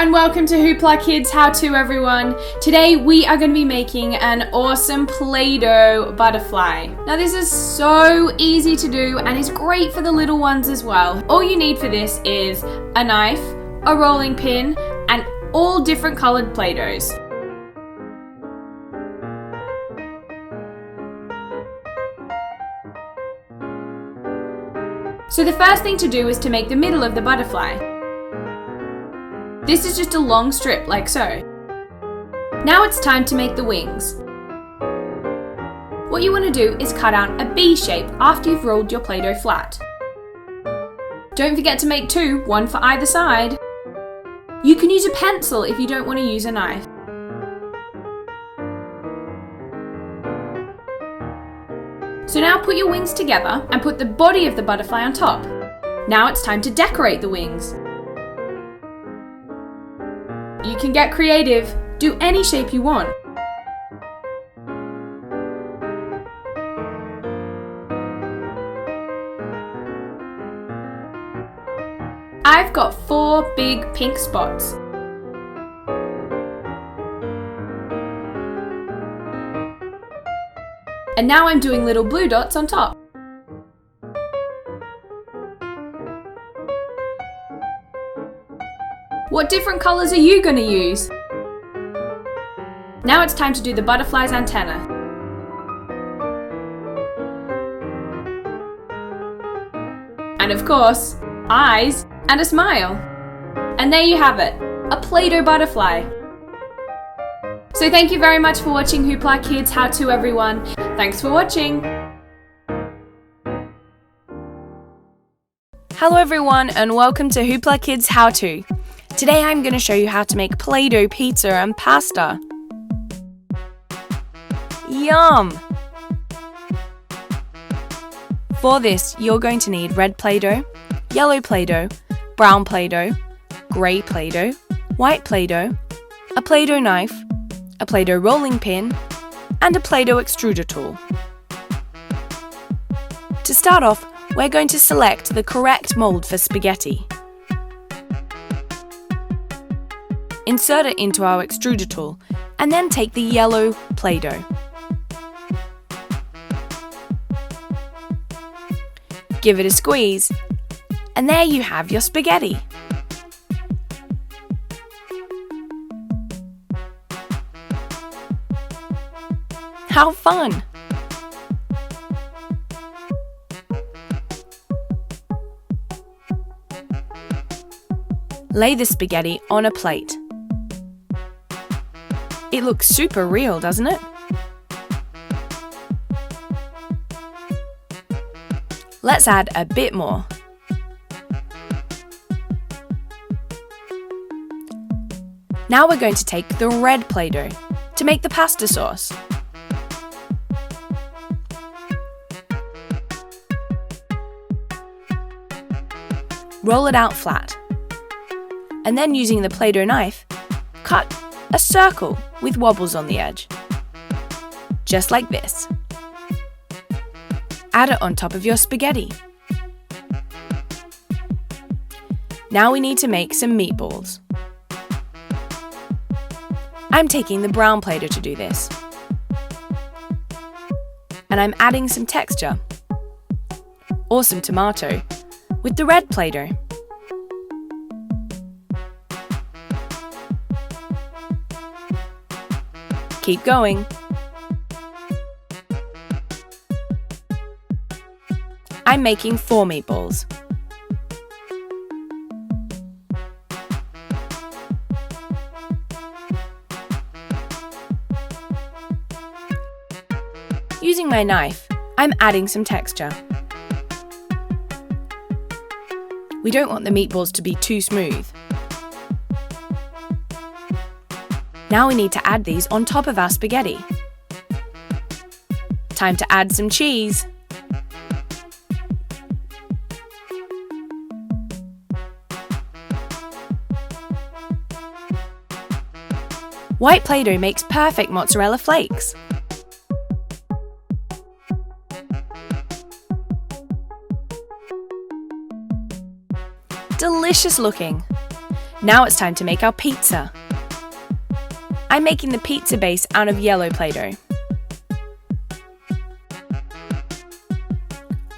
and welcome to HooplaKidz How To, everyone. Today we are going to be making an awesome Play-Doh butterfly. Now this is so easy to do and is great for the little ones as well. All you need for this is a knife, a rolling pin, and all different coloured Play-Dohs. So the first thing to do is to make the middle of the butterfly. This is just a long strip like so. Now it's time to make the wings. What you want to do is cut out a B shape after you've rolled your Play-Doh flat. Don't forget to make two, one for either side. You can use a pencil if you don't want to use a knife. So now put your wings together and put the body of the butterfly on top. Now it's time to decorate the wings. You can get creative, do any shape you want. I've got 4 big pink spots. And now I'm doing little blue dots on top. What different colours are you going to use? Now it's time to do the butterfly's antenna. And of course, eyes and a smile. And there you have it, a Play-Doh butterfly. So thank you very much for watching HooplaKidz How To, everyone. Thanks for watching. Hello everyone and welcome to HooplaKidz How To. Today I'm going to show you how to make Play-Doh pizza and pasta. Yum! For this, you're going to need red Play-Doh, yellow Play-Doh, brown Play-Doh, grey Play-Doh, white Play-Doh, a Play-Doh knife, a Play-Doh rolling pin, and a Play-Doh extruder tool. To start off, we're going to select the correct mould for spaghetti. Insert it into our extruder tool, and then take the yellow Play-Doh. Give it a squeeze, and there you have your spaghetti. How fun! Lay the spaghetti on a plate. It looks super real, doesn't it? Let's add a bit more. Now we're going to take the red Play-Doh to make the pasta sauce. Roll it out flat. And then using the Play-Doh knife, cut a circle with wobbles on the edge. Just like this. Add it on top of your spaghetti. Now we need to make some meatballs. I'm taking the brown Play-Doh to do this. And I'm adding some texture, or some tomato, with the red Play-Doh. Keep going. I'm making 4 meatballs. Using my knife, I'm adding some texture. We don't want the meatballs to be too smooth. Now we need to add these on top of our spaghetti. Time to add some cheese. White Play-Doh makes perfect mozzarella flakes. Delicious looking. Now it's time to make our pizza. I'm making the pizza base out of yellow Play-Doh.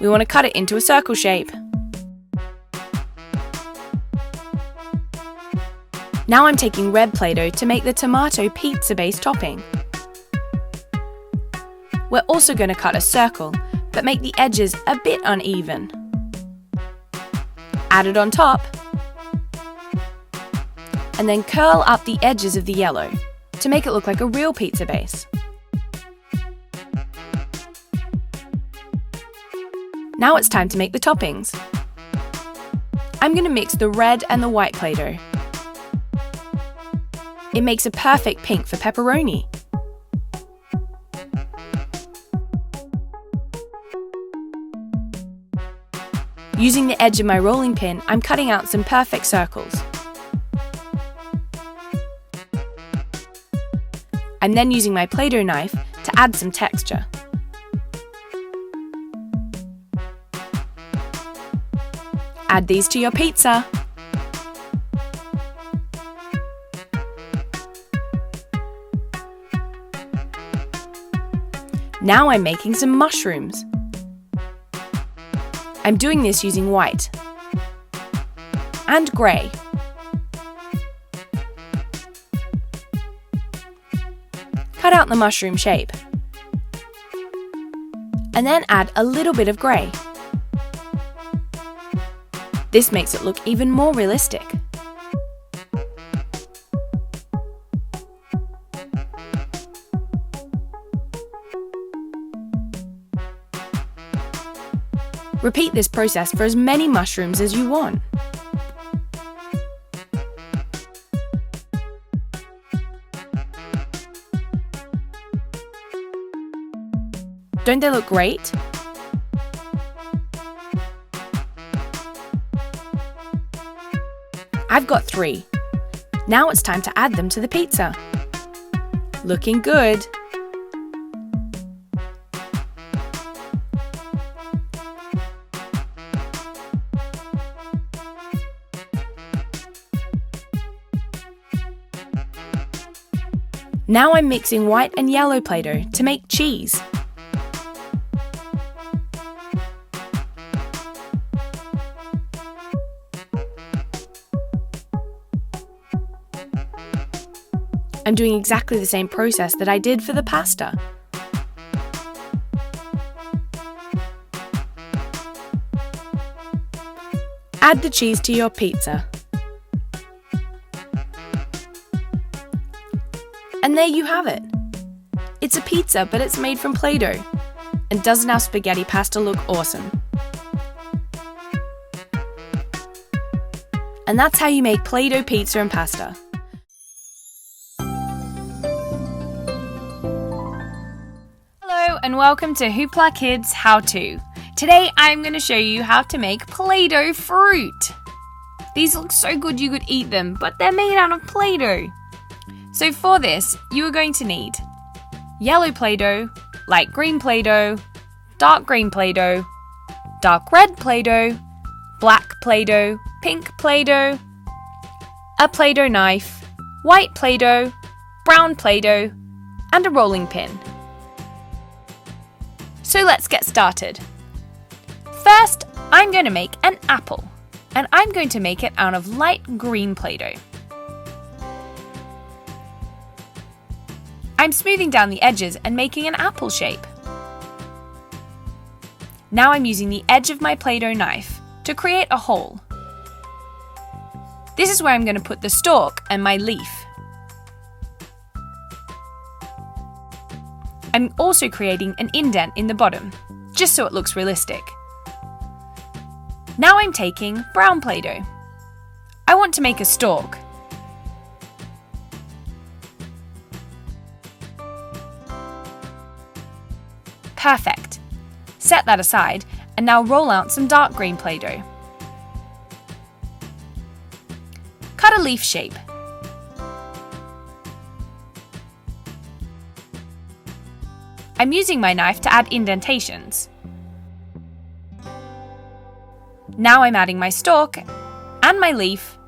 We want to cut it into a circle shape. Now I'm taking red Play-Doh to make the tomato pizza base topping. We're also going to cut a circle, but make the edges a bit uneven. Add it on top, and then curl up the edges of the yellow to make it look like a real pizza base. Now it's time to make the toppings. I'm going to mix the red and the white Play-Doh. It makes a perfect pink for pepperoni. Using the edge of my rolling pin, I'm cutting out some perfect circles. I'm then using my Play-Doh knife to add some texture. Add these to your pizza. Now I'm making some mushrooms. I'm doing this using white and grey. Cut out the mushroom shape and then add a little bit of grey. This makes it look even more realistic. Repeat this process for as many mushrooms as you want. Don't they look great? I've got 3. Now it's time to add them to the pizza. Looking good. Now I'm mixing white and yellow Play-Doh to make cheese. I'm doing exactly the same process that I did for the pasta. Add the cheese to your pizza. And there you have it. It's a pizza, but it's made from Play-Doh. And doesn't our spaghetti pasta look awesome? And that's how you make Play-Doh pizza and pasta. Hello and welcome to HooplaKidz How To. Today I'm going to show you how to make Play-Doh fruit. These look so good you could eat them, but they're made out of Play-Doh. So for this, you are going to need yellow Play-Doh, light green Play-Doh, dark green Play-Doh, dark red Play-Doh, black Play-Doh, pink Play-Doh, a Play-Doh knife, white Play-Doh, brown Play-Doh, and a rolling pin. So let's get started. First, I'm going to make an apple, and I'm going to make it out of light green Play-Doh. I'm smoothing down the edges and making an apple shape. Now I'm using the edge of my Play-Doh knife to create a hole. This is where I'm going to put the stalk and my leaf. I'm also creating an indent in the bottom, just so it looks realistic. Now I'm taking brown Play-Doh. I want to make a stalk. Perfect. Set that aside and now roll out some dark green Play-Doh. Cut a leaf shape. I'm using my knife to add indentations. Now I'm adding my stalk and my leaf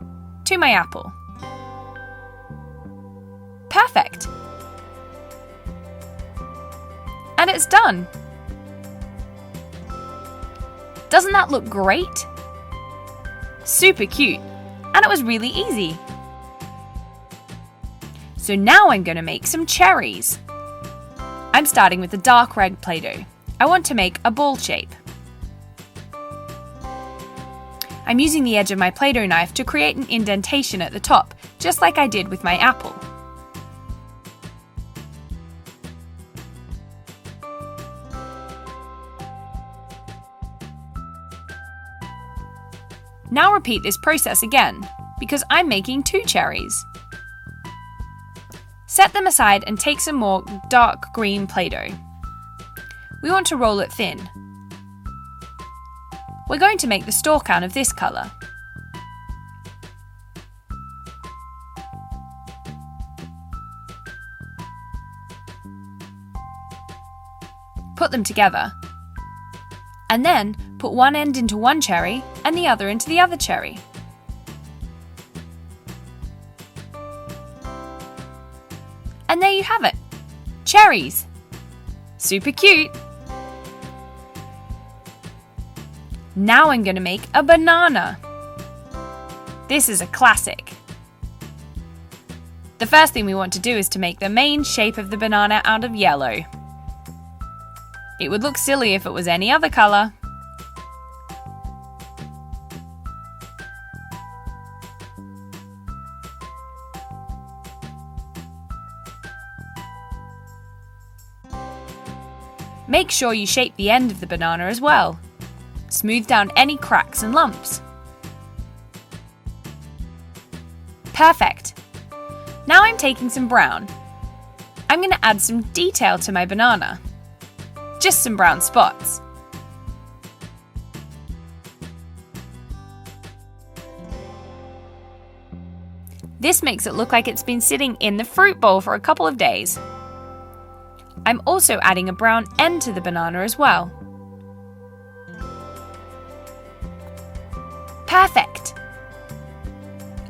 to my apple. Perfect! And it's done! Doesn't that look great? Super cute, and it was really easy. So now I'm going to make some cherries. I'm starting with the dark red Play-Doh. I want to make a ball shape. I'm using the edge of my Play-Doh knife to create an indentation at the top, just like I did with my apple. Now repeat this process again, because I'm making 2 cherries. Set them aside and take some more dark green Play-Doh. We want to roll it thin. We're going to make the stalk out of this colour. Put them together. And then put one end into one cherry and the other into the other cherry. And there you have it! Cherries! Super cute! Now I'm going to make a banana. This is a classic. The first thing we want to do is to make the main shape of the banana out of yellow. It would look silly if it was any other colour. Make sure you shape the end of the banana as well. Smooth down any cracks and lumps. Perfect! Now I'm taking some brown. I'm going to add some detail to my banana. Just some brown spots. This makes it look like it's been sitting in the fruit bowl for a couple of days. I'm also adding a brown end to the banana as well. Perfect!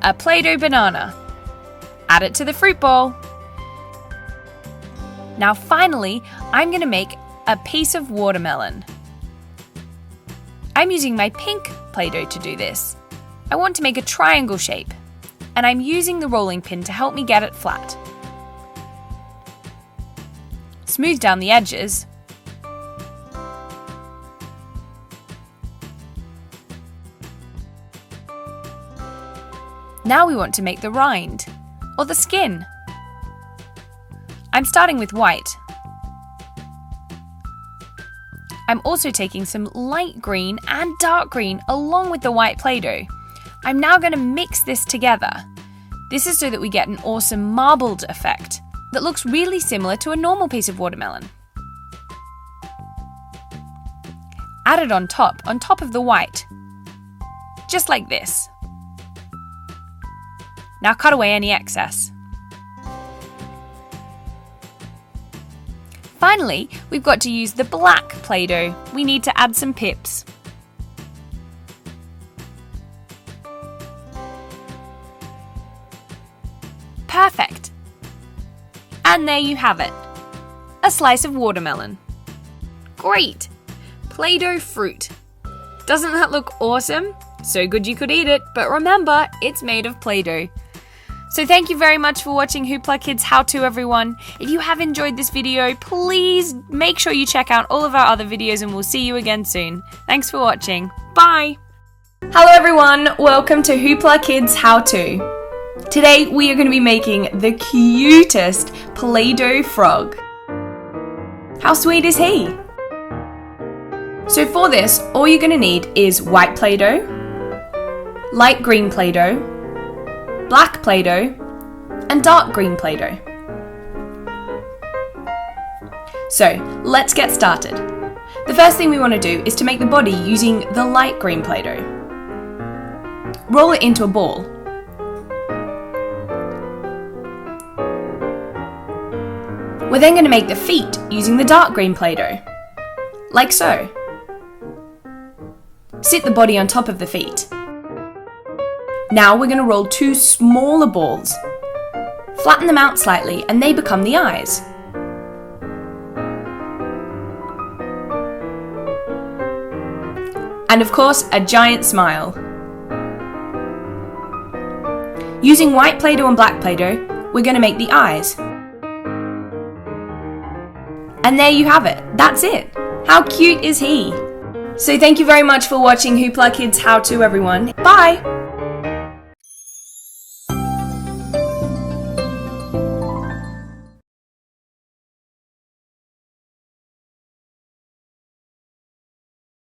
A Play-Doh banana. Add it to the fruit bowl. Now finally, I'm going to make a piece of watermelon. I'm using my pink Play-Doh to do this. I want to make a triangle shape, and I'm using the rolling pin to help me get it flat. Smooth down the edges. Now we want to make the rind, or the skin. I'm starting with white. I'm also taking some light green and dark green along with the white Play-Doh. I'm now going to mix this together. This is so that we get an awesome marbled effect that looks really similar to a normal piece of watermelon. Add it on top of the white, just like this. Now cut away any excess. Finally, we've got to use the black Play-Doh. We need to add some pips. Perfect! And there you have it. A slice of watermelon. Great! Play-Doh fruit. Doesn't that look awesome? So good you could eat it, but remember, it's made of Play-Doh. So thank you very much for watching HooplaKidz How To, everyone. If you have enjoyed this video, please make sure you check out all of our other videos and we'll see you again soon. Thanks for watching. Bye! Hello everyone, welcome to HooplaKidz How To. Today we are going to be making the cutest Play-Doh frog. How sweet is he? So for this, all you're going to need is white Play-Doh, light green Play-Doh, black Play-Doh, and dark green Play-Doh. So, let's get started. The first thing we want to do is to make the body using the light green Play-Doh. Roll it into a ball. We're then going to make the feet using the dark green Play-Doh, like so. Sit the body on top of the feet. Now we're going to roll 2 smaller balls. Flatten them out slightly and they become the eyes. And of course, a giant smile. Using white Play-Doh and black Play-Doh, we're going to make the eyes. And there you have it. That's it. How cute is he? So thank you very much for watching HooplaKidz How To, everyone. Bye!